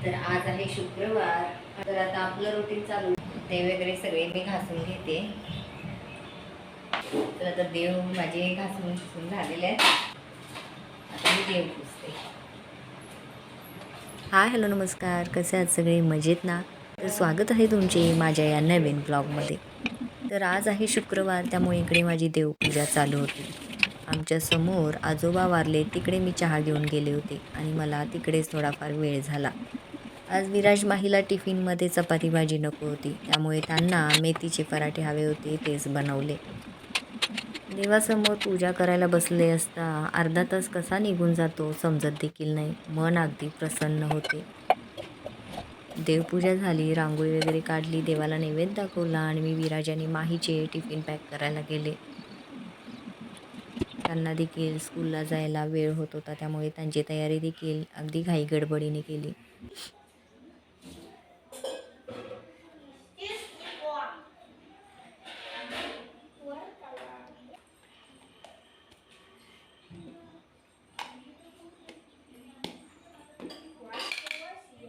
तर आज आहे शुक्रवार. तर आता आपलं रुटीन चालू. ते वगैरे सगळे मी घासून घेते. तर आता देव माझे घासून झालेले आहेत. आता मी देव पुसते. हाय हॅलो नमस्कार, कसे आहात सगळे? मजेत ना? तर स्वागत आहे तुमचे माझ्या या नवीन ब्लॉगमध्ये. तर आज आहे शुक्रवार, त्यामुळे इकडे माझी देवपूजा चालू होती. आमच्या समोर आजोबा वारले, तिकडे मी चहा घेऊन गेले होते आणि मला तिकडेच थोडाफार वेळ झाला. आज विराज माहीला टिफिनमध्ये चपाती भाजी नको होती, त्यामुळे त्यांना मेथीचे पराठे हवे होते, तेच बनवले. देवासमोर पूजा करायला बसले असता अर्धा तास कसा निघून जातो समजत देखील नाही. मन अगदी प्रसन्न होते. देवपूजा झाली, रांगोळी वगैरे काढली, देवाला नैवेद्य दाखवला आणि मी विराज आणि माहीचे टिफिन पॅक करायला गेले. त्यांना देखील स्कूलला जायला वेळ होत होता, त्यामुळे त्यांची तयारी देखील अगदी घाई गडबडीने केली.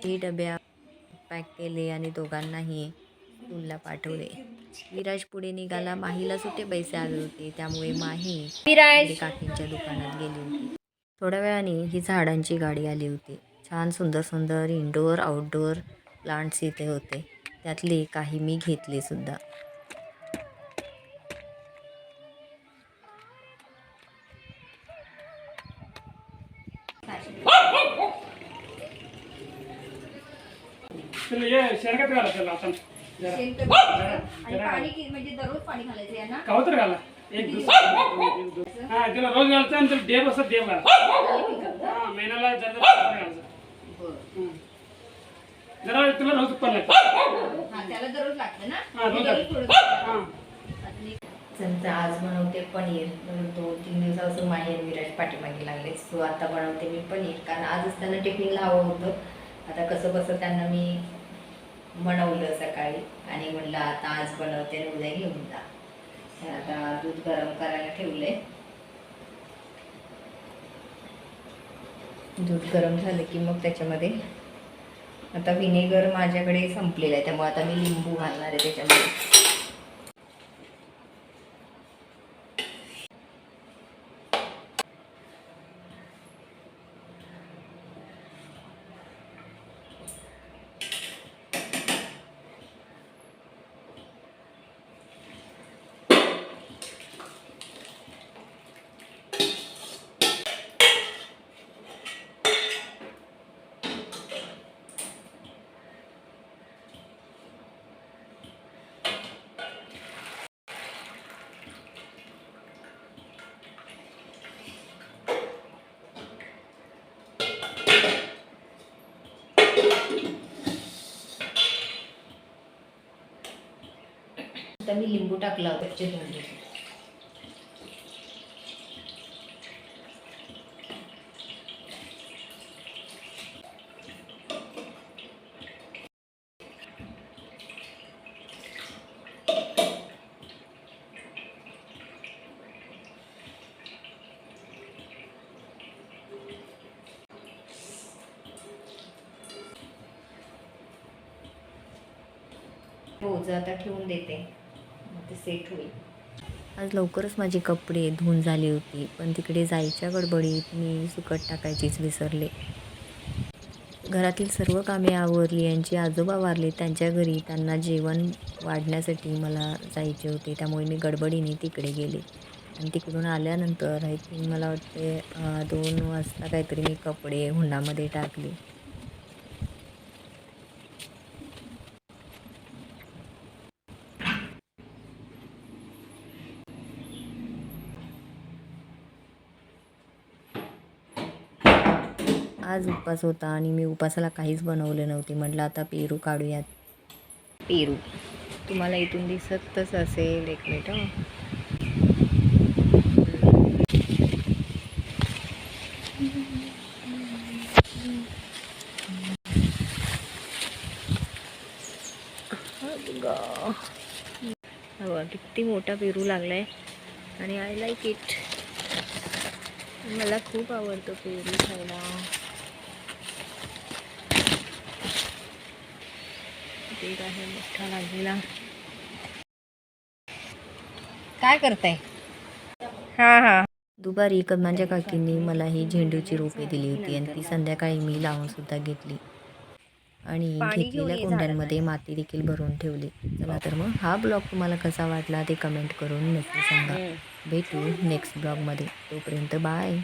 ही डब्या पॅक केले आणि दोघांनाही स्कूलला पाठवले. विराज पुढे निघाला. माहीला सुट्टे पैसे हवे होते, त्यामुळे माही काकींच्या दुकानात गेली होती. थोड्या वेळाने ही झाडांची गाडी आली होती. छान सुंदर सुंदर इनडोअर आउटडोअर प्लांट्स इथे होते. त्यातले काही मी घेतले सुद्धा. पाणी म्हणजे दररोज पाणी घालायचं यांना कवतर घाला एक रोज घालायचं आणि देव असं देव घाला महिन्याला जरा तुला रोज उत्पन्न त्याला दररोज लागतं ना. आज बनवते पनीर. 2-3 दिवसापासून माही आणि विराज पाठीमागे लागले. सो आता बनवते मी पनीर, कारण आजच त्यांना टिफिनला हवं होतं. आता कसं त्यांना मी बनवलं सकाळी आणि म्हणलं आता आज बनवते आणि उद्या घेऊन जा. आता दूध गरम करायला ठेवले. दूध गरम झालं की मग त्याच्यामध्ये आता व्हिनेगर माझ्याकडे संपलेलं आहे, त्यामुळे आता मी लिंबू घालणार आहे त्याच्यामध्ये. आता मी लिंबू टाकला होता. रोज आता ठेवून देते, ते सेट होईल. आज लवकरच माझे कपडे धुवून झाली होती, पण तिकडे जायच्या गडबडीत मी सुकट टाकायचीच विसरले. घरातील सर्व कामे आवरली. यांचे आजोबा वारले, त्यांच्या घरी त्यांना जेवण वाढण्यासाठी मला जायचे होते, त्यामुळे मी गडबडीने तिकडे गेले. आणि तिकडून आल्यानंतर आय थिंक मला वाटते 2 वाजता काहीतरी मी कपडे हुंडामध्ये टाकले. आज उपवास होता आणि मी उपासाला काहीच बनवले नव्हते. म्हटलं आता पेरू काढूयात. पेरू तुम्हाला इथून दिसतच असेल. एक मिनिट. हवा किती मोठा पेरू लागलाय आणि आय लाईक इट. मला खूप आवडतो पेरू खायला. पेट आहे मोठा लागलेला. काय करताय? दुपारी कदमांच्या काकींनी मला ही झेंडूची रोपे दिली होती आणि ती संध्याकाळी मी लावून सुद्धा घेतली आणि घेतलेल्या कुंड्यांमध्ये माती देखील भरून ठेवली. चला तर मग हा ब्लॉग तुम्हाला कसा वाटला ते कमेंट करून नक्की सांगा. भेटू नेक्स्ट ब्लॉगमध्ये. तोपर्यंत बाय.